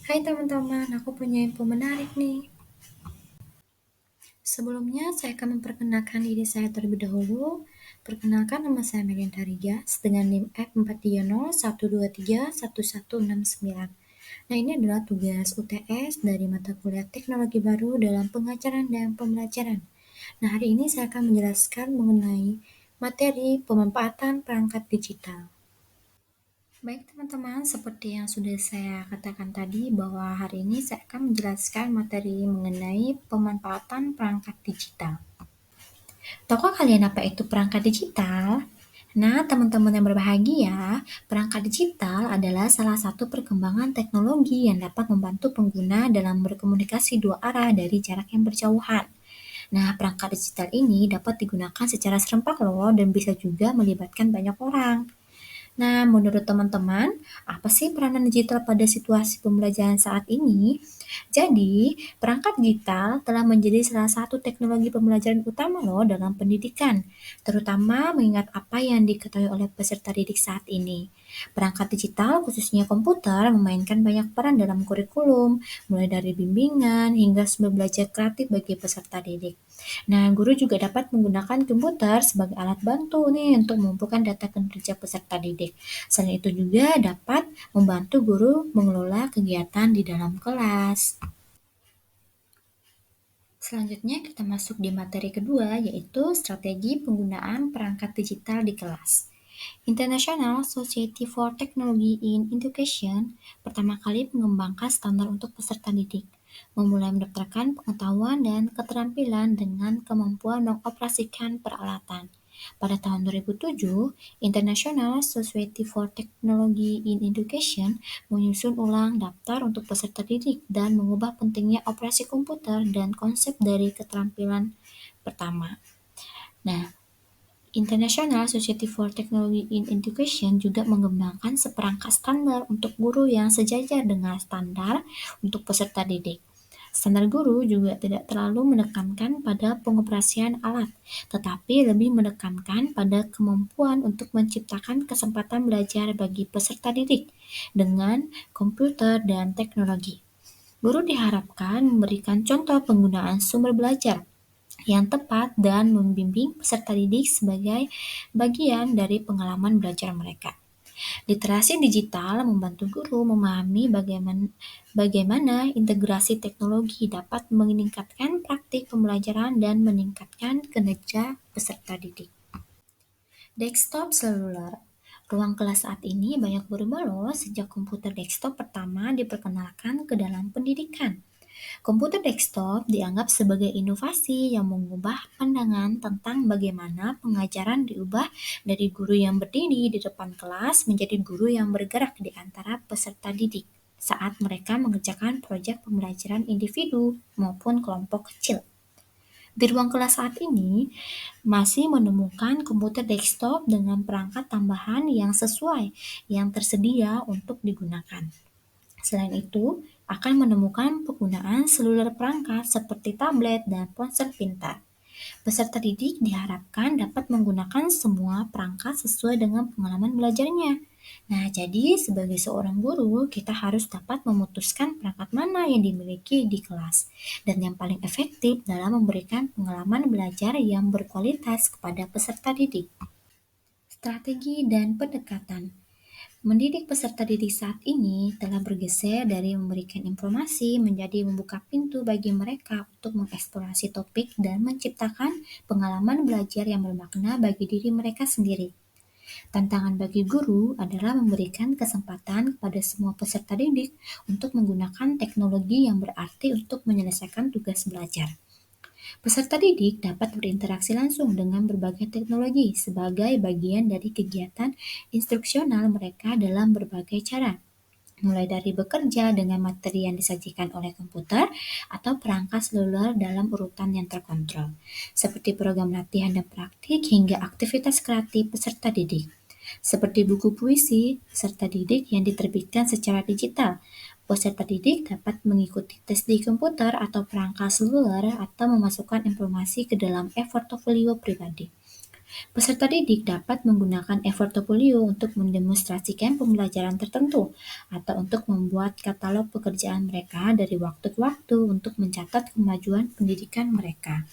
Hai teman-teman, aku punya info menarik nih. Sebelumnya, saya akan memperkenalkan diri saya terlebih dahulu. Perkenalkan, nama saya Melinda Rigas dengan NIM F430123169. Nah, ini adalah tugas UTS dari mata kuliah Teknologi Baru dalam Pengajaran dan Pembelajaran. Nah, hari ini saya akan menjelaskan mengenai materi pemanfaatan perangkat digital. Baik teman-teman, seperti yang sudah saya katakan tadi bahwa hari ini saya akan menjelaskan materi mengenai pemanfaatan perangkat digital. Tahukah kalian apa itu perangkat digital? Nah, teman-teman yang berbahagia, perangkat digital adalah salah satu perkembangan teknologi yang dapat membantu pengguna dalam berkomunikasi dua arah dari jarak yang berjauhan. Nah, perangkat digital ini dapat digunakan secara serempak loh dan bisa juga melibatkan banyak orang. Nah, menurut teman-teman, apa sih peranan digital pada situasi pembelajaran saat ini? Jadi, perangkat digital telah menjadi salah satu teknologi pembelajaran utama loh dalam pendidikan, terutama mengingat apa yang diketahui oleh peserta didik saat ini. Perangkat digital, khususnya komputer, memainkan banyak peran dalam kurikulum, mulai dari bimbingan hingga sumber belajar kreatif bagi peserta didik. Nah, guru juga dapat menggunakan komputer sebagai alat bantu nih untuk mengumpulkan data kinerja peserta didik. Selain itu juga dapat membantu guru mengelola kegiatan di dalam kelas. Selanjutnya kita masuk di materi kedua yaitu strategi penggunaan perangkat digital di kelas. International Society for Technology in Education pertama kali mengembangkan standar untuk peserta didik, memulai mendaftarkan pengetahuan dan keterampilan dengan kemampuan mengoperasikan peralatan. Pada tahun 2007, International Society for Technology in Education menyusun ulang daftar untuk peserta didik dan mengubah pentingnya operasi komputer dan konsep dari keterampilan pertama. Nah, International Society for Technology in Education juga mengembangkan seperangkat standar untuk guru yang sejajar dengan standar untuk peserta didik. Standar guru juga tidak terlalu menekankan pada pengoperasian alat, tetapi lebih menekankan pada kemampuan untuk menciptakan kesempatan belajar bagi peserta didik dengan komputer dan teknologi. Guru diharapkan memberikan contoh penggunaan sumber belajar yang tepat dan membimbing peserta didik sebagai bagian dari pengalaman belajar mereka. Literasi digital membantu guru memahami bagaimana integrasi teknologi dapat meningkatkan praktik pembelajaran dan meningkatkan kinerja peserta didik. Desktop seluler. Ruang kelas saat ini banyak berubah loh sejak komputer desktop pertama diperkenalkan ke dalam pendidikan. Komputer desktop dianggap sebagai inovasi yang mengubah pandangan tentang bagaimana pengajaran diubah dari guru yang berdiri di depan kelas menjadi guru yang bergerak di antara peserta didik saat mereka mengerjakan proyek pembelajaran individu maupun kelompok kecil. Di ruang kelas saat ini, masih menemukan komputer desktop dengan perangkat tambahan yang sesuai yang tersedia untuk digunakan. Selain itu, akan menemukan penggunaan seluler perangkat seperti tablet dan ponsel pintar. Peserta didik diharapkan dapat menggunakan semua perangkat sesuai dengan pengalaman belajarnya. Nah, jadi sebagai seorang guru, kita harus dapat memutuskan perangkat mana yang dimiliki di kelas dan yang paling efektif dalam memberikan pengalaman belajar yang berkualitas kepada peserta didik. Strategi dan pendekatan. Mendidik peserta didik saat ini telah bergeser dari memberikan informasi menjadi membuka pintu bagi mereka untuk mengeksplorasi topik dan menciptakan pengalaman belajar yang bermakna bagi diri mereka sendiri. Tantangan bagi guru adalah memberikan kesempatan kepada semua peserta didik untuk menggunakan teknologi yang berarti untuk menyelesaikan tugas belajar. Peserta didik dapat berinteraksi langsung dengan berbagai teknologi sebagai bagian dari kegiatan instruksional mereka dalam berbagai cara, mulai dari bekerja dengan materi yang disajikan oleh komputer atau perangkat seluler dalam urutan yang terkontrol, seperti program latihan dan praktik hingga aktivitas kreatif peserta didik, seperti buku puisi peserta didik yang diterbitkan secara digital. Peserta didik dapat mengikuti tes di komputer atau perangkat seluler atau memasukkan informasi ke dalam e-portofolio pribadi. Peserta didik dapat menggunakan e-portofolio untuk mendemonstrasikan pembelajaran tertentu atau untuk membuat katalog pekerjaan mereka dari waktu ke waktu untuk mencatat kemajuan pendidikan mereka.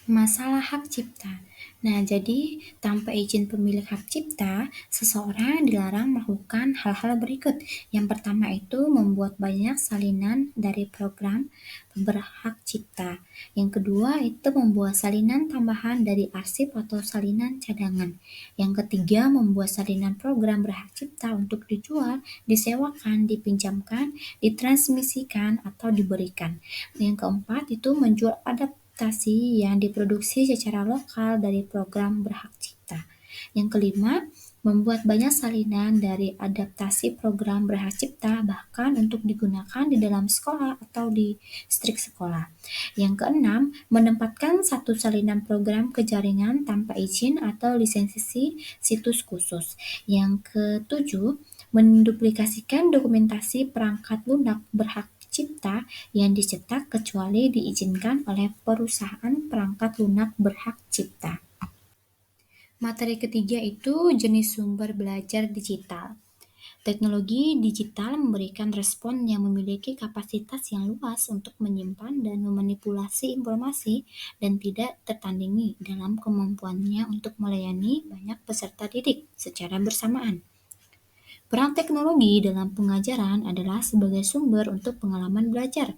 Masalah hak cipta. Nah, jadi tanpa izin pemilik hak cipta, seseorang dilarang melakukan hal-hal berikut. Yang pertama itu membuat banyak salinan dari program berhak cipta. Yang kedua itu membuat salinan tambahan dari arsip atau salinan cadangan. Yang ketiga membuat salinan program berhak cipta untuk dijual, disewakan, dipinjamkan, ditransmisikan, atau diberikan. Yang keempat itu menjual adaptasi yang diproduksi secara lokal dari program berhak cipta. Yang kelima, membuat banyak salinan dari adaptasi program berhak cipta bahkan untuk digunakan di dalam sekolah atau di distrik sekolah. Yang keenam, menempatkan satu salinan program ke jaringan tanpa izin atau lisensi situs khusus. Yang ketujuh, menduplikasikan dokumentasi perangkat lunak berhak cipta yang dicetak kecuali diizinkan oleh perusahaan perangkat lunak berhak cipta. Materi ketiga itu jenis sumber belajar digital. Teknologi digital memberikan respon yang memiliki kapasitas yang luas untuk menyimpan dan memanipulasi informasi dan tidak tertandingi dalam kemampuannya untuk melayani banyak peserta didik secara bersamaan. Peran teknologi dalam pengajaran adalah sebagai sumber untuk pengalaman belajar,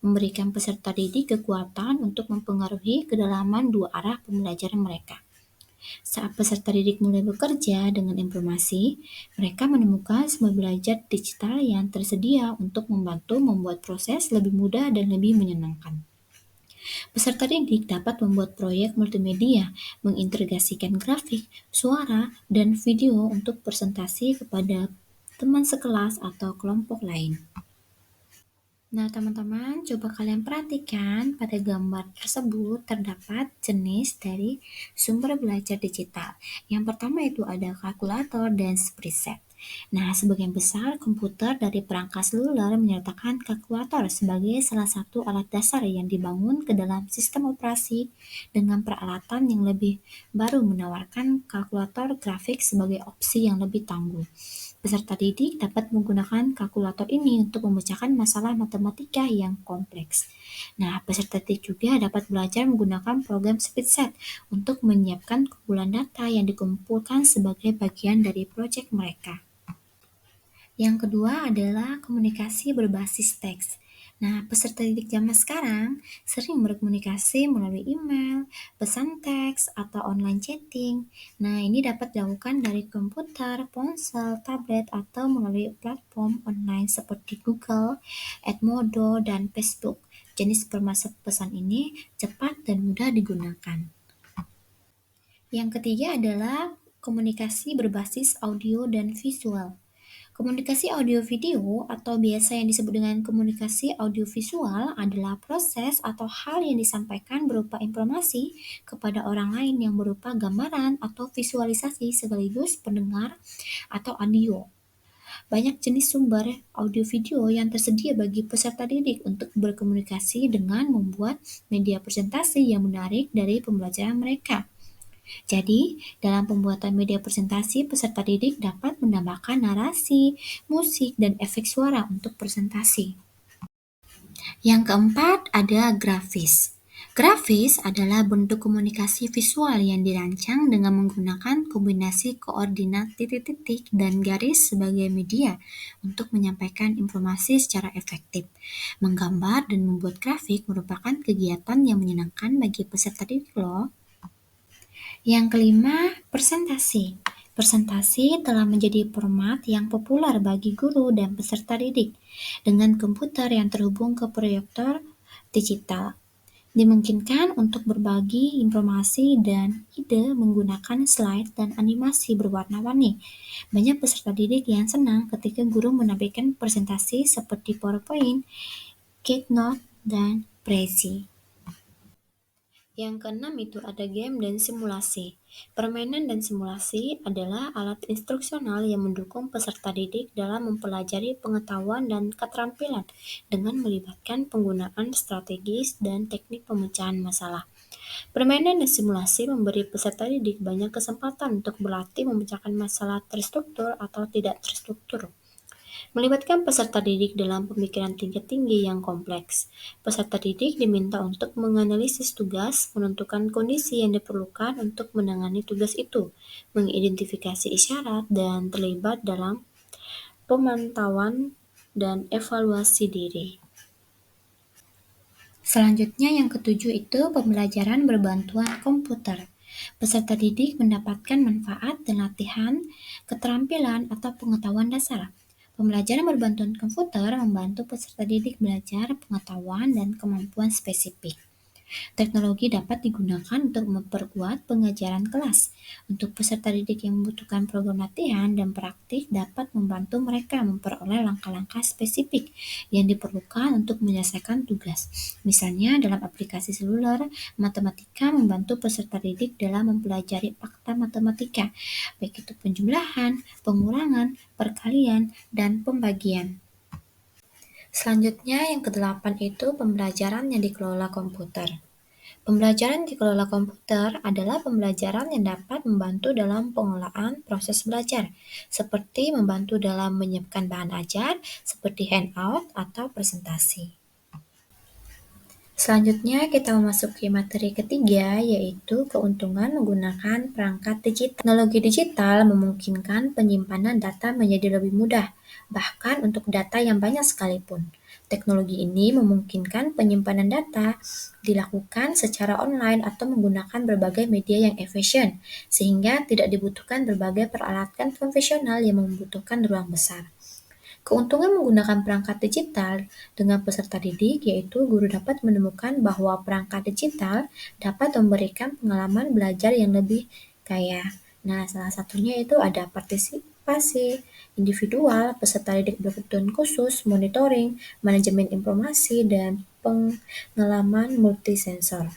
memberikan peserta didik kekuatan untuk mempengaruhi kedalaman dua arah pembelajaran mereka. Saat peserta didik mulai bekerja dengan informasi, mereka menemukan sumber belajar digital yang tersedia untuk membantu membuat proses lebih mudah dan lebih menyenangkan. Peserta didik dapat membuat proyek multimedia, mengintegrasikan grafik, suara, dan video untuk presentasi kepada teman sekelas atau kelompok lain. Nah, teman-teman, coba kalian perhatikan pada gambar tersebut terdapat jenis dari sumber belajar digital. Yang pertama itu ada kalkulator dan spreadsheet. Nah, sebagian besar komputer dari perangkat seluler menyertakan kalkulator sebagai salah satu alat dasar yang dibangun ke dalam sistem operasi dengan peralatan yang lebih baru menawarkan kalkulator grafik sebagai opsi yang lebih tangguh. Peserta didik dapat menggunakan kalkulator ini untuk memecahkan masalah matematika yang kompleks. Nah, peserta didik juga dapat belajar menggunakan program Speedset untuk menyiapkan kumpulan data yang dikumpulkan sebagai bagian dari proyek mereka. Yang kedua adalah komunikasi berbasis teks. Nah, peserta didik zaman sekarang sering berkomunikasi melalui email, pesan teks, atau online chatting. Nah, ini dapat dilakukan dari komputer, ponsel, tablet, atau melalui platform online seperti Google, Edmodo, dan Facebook. Jenis permasuk pesan ini cepat dan mudah digunakan. Yang ketiga adalah komunikasi berbasis audio dan visual. Komunikasi audio-video atau biasa yang disebut dengan komunikasi audiovisual adalah proses atau hal yang disampaikan berupa informasi kepada orang lain yang berupa gambaran atau visualisasi sekaligus pendengar atau audio. Banyak jenis sumber audio-video yang tersedia bagi peserta didik untuk berkomunikasi dengan membuat media presentasi yang menarik dari pembelajaran mereka. Jadi, dalam pembuatan media presentasi, peserta didik dapat menambahkan narasi, musik, dan efek suara untuk presentasi. Yang keempat ada grafis. Grafis adalah bentuk komunikasi visual yang dirancang dengan menggunakan kombinasi koordinat titik-titik dan garis sebagai media untuk menyampaikan informasi secara efektif. Menggambar dan membuat grafik merupakan kegiatan yang menyenangkan bagi peserta didik loh. Yang kelima, presentasi. Presentasi telah menjadi format yang populer bagi guru dan peserta didik. Dengan komputer yang terhubung ke proyektor digital, dimungkinkan untuk berbagi informasi dan ide menggunakan slide dan animasi berwarna-warni. Banyak peserta didik yang senang ketika guru menampilkan presentasi seperti PowerPoint, Keynote, dan Prezi. Yang keenam itu ada game dan simulasi. Permainan dan simulasi adalah alat instruksional yang mendukung peserta didik dalam mempelajari pengetahuan dan keterampilan dengan melibatkan penggunaan strategis dan teknik pemecahan masalah. Permainan dan simulasi memberi peserta didik banyak kesempatan untuk berlatih memecahkan masalah terstruktur atau tidak terstruktur, melibatkan peserta didik dalam pemikiran tingkat tinggi yang kompleks. Peserta didik diminta untuk menganalisis tugas, menentukan kondisi yang diperlukan untuk menangani tugas itu, mengidentifikasi isyarat, dan terlibat dalam pemantauan dan evaluasi diri. Selanjutnya yang ketujuh itu pembelajaran berbantuan komputer. Peserta didik mendapatkan manfaat dan latihan, keterampilan atau pengetahuan dasar. Pembelajaran berbantuan komputer membantu peserta didik belajar pengetahuan dan kemampuan spesifik. Teknologi dapat digunakan untuk memperkuat pengajaran kelas. Untuk peserta didik yang membutuhkan program latihan dan praktik dapat membantu mereka memperoleh langkah-langkah spesifik yang diperlukan untuk menyelesaikan tugas. Misalnya dalam aplikasi seluler, matematika membantu peserta didik dalam mempelajari fakta matematika, baik itu penjumlahan, pengurangan, perkalian, dan pembagian. Selanjutnya yang kedelapan itu pembelajaran yang dikelola komputer. Pembelajaran dikelola komputer adalah pembelajaran yang dapat membantu dalam pengelolaan proses belajar, seperti membantu dalam menyiapkan bahan ajar, seperti handout atau presentasi. Selanjutnya kita memasuki materi ketiga, yaitu keuntungan menggunakan perangkat digital. Teknologi digital memungkinkan penyimpanan data menjadi lebih mudah, bahkan untuk data yang banyak sekalipun. Teknologi ini memungkinkan penyimpanan data dilakukan secara online atau menggunakan berbagai media yang efisien, sehingga tidak dibutuhkan berbagai peralatan konvensional yang membutuhkan ruang besar. Keuntungan menggunakan perangkat digital dengan peserta didik yaitu guru dapat menemukan bahwa perangkat digital dapat memberikan pengalaman belajar yang lebih kaya. Nah, salah satunya itu ada partisipasi individual, peserta didik berkebutuhan khusus, monitoring, manajemen informasi, dan pengalaman multisensor.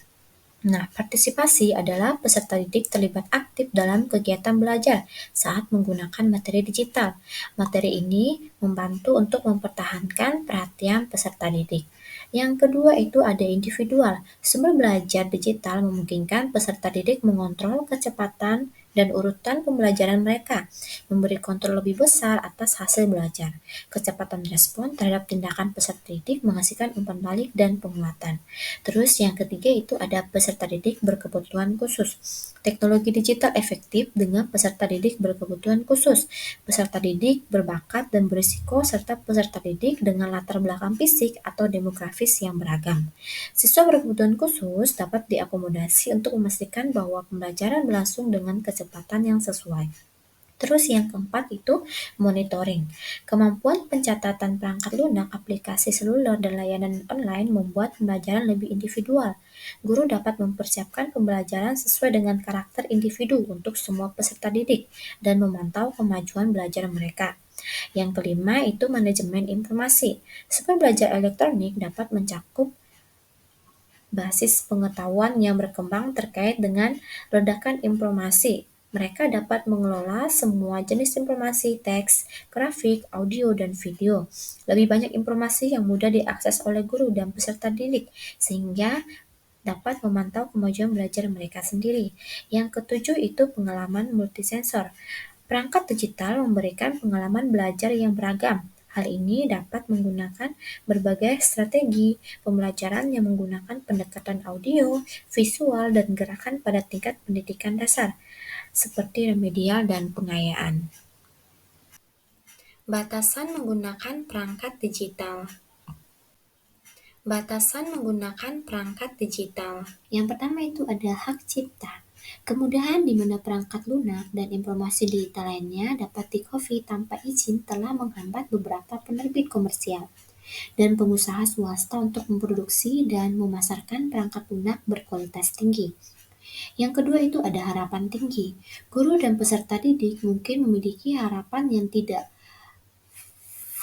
Nah, partisipasi adalah peserta didik terlibat aktif dalam kegiatan belajar saat menggunakan materi digital. Materi ini membantu untuk mempertahankan perhatian peserta didik. Yang kedua itu ada individual. Sumber belajar digital memungkinkan peserta didik mengontrol kecepatan dan urutan pembelajaran mereka, memberi kontrol lebih besar atas hasil belajar. Kecepatan respon terhadap tindakan peserta didik menghasilkan umpan balik dan penguatan. Terus yang ketiga itu ada peserta didik berkebutuhan khusus. Teknologi digital efektif dengan peserta didik berkebutuhan khusus. Peserta didik berbakat dan berisiko serta peserta didik dengan latar belakang fisik atau demografis yang beragam. Siswa berkebutuhan khusus dapat diakomodasi untuk memastikan bahwa pembelajaran berlangsung dengan kecepatan yang sesuai. Terus yang keempat itu monitoring. Kemampuan pencatatan perangkat lunak, aplikasi seluler, dan layanan online membuat pembelajaran lebih individual. Guru dapat mempersiapkan pembelajaran sesuai dengan karakter individu untuk semua peserta didik dan memantau kemajuan belajar mereka. Yang kelima itu manajemen informasi. Sebab belajar elektronik dapat mencakup basis pengetahuan yang berkembang terkait dengan ledakan informasi. Mereka dapat mengelola semua jenis informasi, teks, grafik, audio, dan video. Lebih banyak informasi yang mudah diakses oleh guru dan peserta didik, sehingga dapat memantau kemajuan belajar mereka sendiri. Yang ketujuh itu pengalaman multisensor. Perangkat digital memberikan pengalaman belajar yang beragam. Hal ini dapat menggunakan berbagai strategi pembelajaran yang menggunakan pendekatan audio, visual, dan gerakan pada tingkat pendidikan dasar, seperti remedial dan pengayaan. Batasan menggunakan perangkat digital. Batasan menggunakan perangkat digital. Yang pertama itu ada hak cipta. Kemudahan di mana perangkat lunak dan informasi digital lainnya dapat di-copy tanpa izin telah menghambat beberapa penerbit komersial dan pengusaha swasta untuk memproduksi dan memasarkan perangkat lunak berkualitas tinggi. Yang kedua itu ada harapan tinggi. Guru dan peserta didik mungkin memiliki harapan yang tidak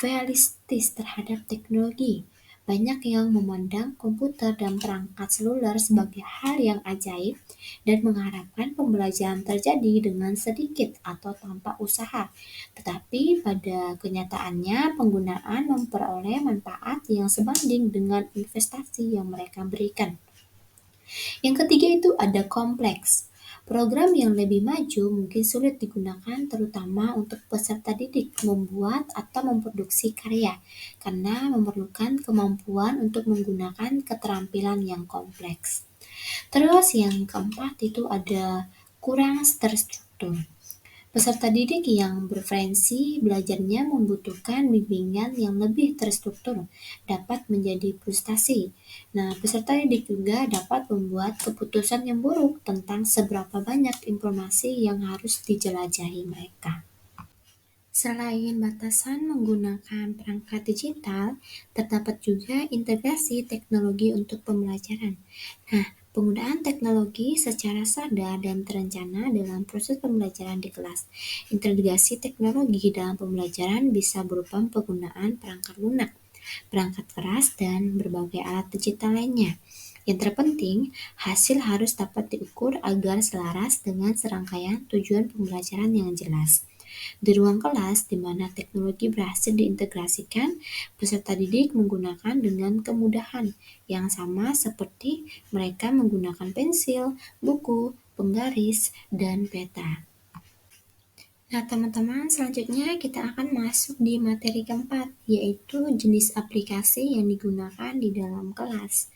realistis terhadap teknologi. Banyak yang memandang komputer dan perangkat seluler sebagai hal yang ajaib dan mengharapkan pembelajaran terjadi dengan sedikit atau tanpa usaha. Tetapi pada kenyataannya penggunaan memperoleh manfaat yang sebanding dengan investasi yang mereka berikan. Yang ketiga itu ada kompleks. Program yang lebih maju mungkin sulit digunakan terutama untuk peserta didik membuat atau memproduksi karya karena memerlukan kemampuan untuk menggunakan keterampilan yang kompleks. Terus yang keempat itu ada kurang terstruktur. Peserta didik yang berfrevensi belajarnya membutuhkan bimbingan yang lebih terstruktur, dapat menjadi frustasi. Nah, peserta didik juga dapat membuat keputusan yang buruk tentang seberapa banyak informasi yang harus dijelajahi mereka. Selain batasan menggunakan perangkat digital, terdapat juga integrasi teknologi untuk pembelajaran. Nah, penggunaan teknologi secara sadar dan terencana dalam proses pembelajaran di kelas. Integrasi teknologi dalam pembelajaran bisa berupa penggunaan perangkat lunak, perangkat keras, dan berbagai alat digital lainnya. Yang terpenting, hasil harus dapat diukur agar selaras dengan serangkaian tujuan pembelajaran yang jelas. Di ruang kelas di mana teknologi berhasil diintegrasikan, peserta didik menggunakan dengan kemudahan yang sama seperti mereka menggunakan pensil, buku, penggaris, dan peta. Nah, teman-teman, selanjutnya kita akan masuk di materi keempat, yaitu jenis aplikasi yang digunakan di dalam kelas.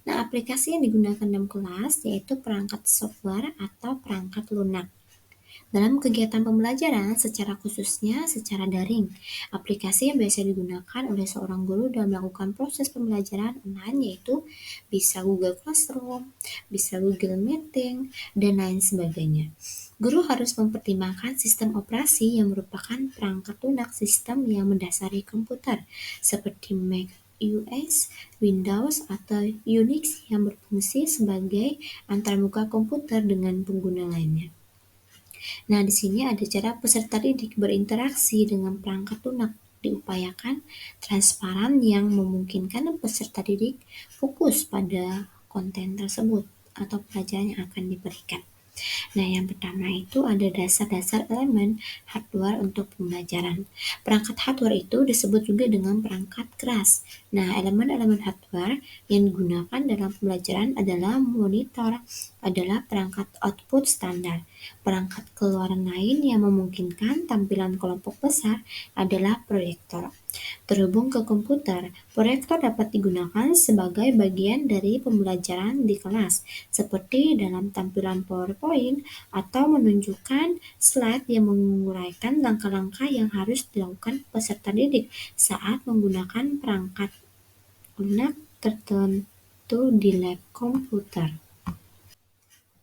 Nah, aplikasi yang digunakan dalam kelas yaitu perangkat software atau perangkat lunak. Dalam kegiatan pembelajaran, secara khususnya secara daring, aplikasi yang biasa digunakan oleh seorang guru dalam melakukan proses pembelajaran online yaitu bisa Google Classroom, bisa Google Meeting, dan lain sebagainya. Guru harus mempertimbangkan sistem operasi yang merupakan perangkat lunak sistem yang mendasari komputer, seperti Mac OS, Windows, atau Unix yang berfungsi sebagai antarmuka komputer dengan pengguna lainnya. Nah, di sini ada cara peserta didik berinteraksi dengan perangkat lunak diupayakan transparan yang memungkinkan peserta didik fokus pada konten tersebut atau pelajaran yang akan diberikan. Nah, yang pertama itu ada dasar-dasar elemen hardware untuk pembelajaran. Perangkat hardware itu disebut juga dengan perangkat keras. Nah, elemen-elemen hardware yang digunakan dalam pembelajaran adalah monitor, adalah perangkat output standar. Perangkat keluaran lain yang memungkinkan tampilan kelompok besar adalah proyektor. Terhubung ke komputer, proyektor dapat digunakan sebagai bagian dari pembelajaran di kelas, seperti dalam tampilan PowerPoint atau menunjukkan slide yang menguraikan langkah-langkah yang harus dilakukan peserta didik saat menggunakan perangkat lunak tertentu di lab komputer.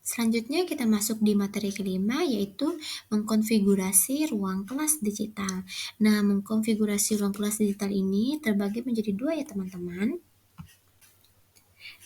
Selanjutnya kita masuk di materi kelima yaitu mengkonfigurasi ruang kelas digital. Nah, mengkonfigurasi ruang kelas digital ini terbagi menjadi dua ya teman-teman.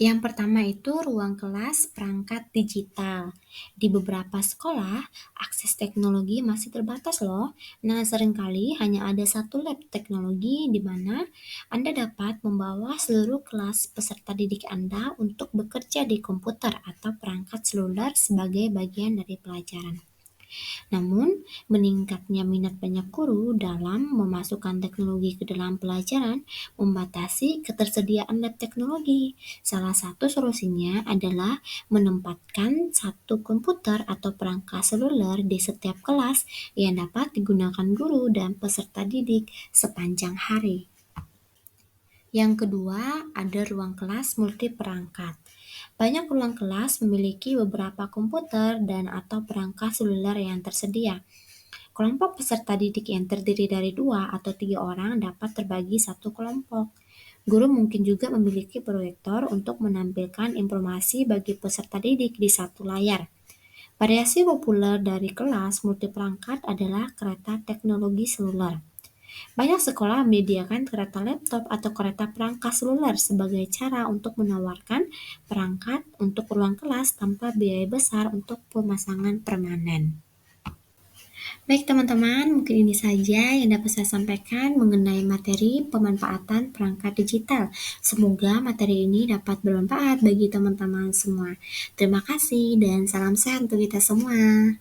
Yang pertama itu ruang kelas perangkat digital. Di beberapa sekolah, akses teknologi masih terbatas loh. Nah, seringkali hanya ada satu lab teknologi di mana Anda dapat membawa seluruh kelas peserta didik Anda untuk bekerja di komputer atau perangkat seluler sebagai bagian dari pelajaran. Namun, meningkatnya minat banyak guru dalam memasukkan teknologi ke dalam pelajaran membatasi ketersediaan lab teknologi. Salah satu solusinya adalah menempatkan satu komputer atau perangkat seluler di setiap kelas yang dapat digunakan guru dan peserta didik sepanjang hari. Yang kedua, ada ruang kelas multi perangkat. Banyak ruang kelas memiliki beberapa komputer dan atau perangkat seluler yang tersedia. Kelompok peserta didik yang terdiri dari 2 atau 3 orang dapat terbagi satu kelompok. Guru mungkin juga memiliki proyektor untuk menampilkan informasi bagi peserta didik di satu layar. Variasi populer dari kelas multiperangkat adalah kereta teknologi seluler. Banyak sekolah menyediakan kereta laptop atau kereta perangkat seluler sebagai cara untuk menawarkan perangkat untuk ruang kelas tanpa biaya besar untuk pemasangan permanen. Baik teman-teman, mungkin ini saja yang dapat saya sampaikan mengenai materi pemanfaatan perangkat digital. Semoga materi ini dapat bermanfaat bagi teman-teman semua. Terima kasih dan salam sehat untuk kita semua.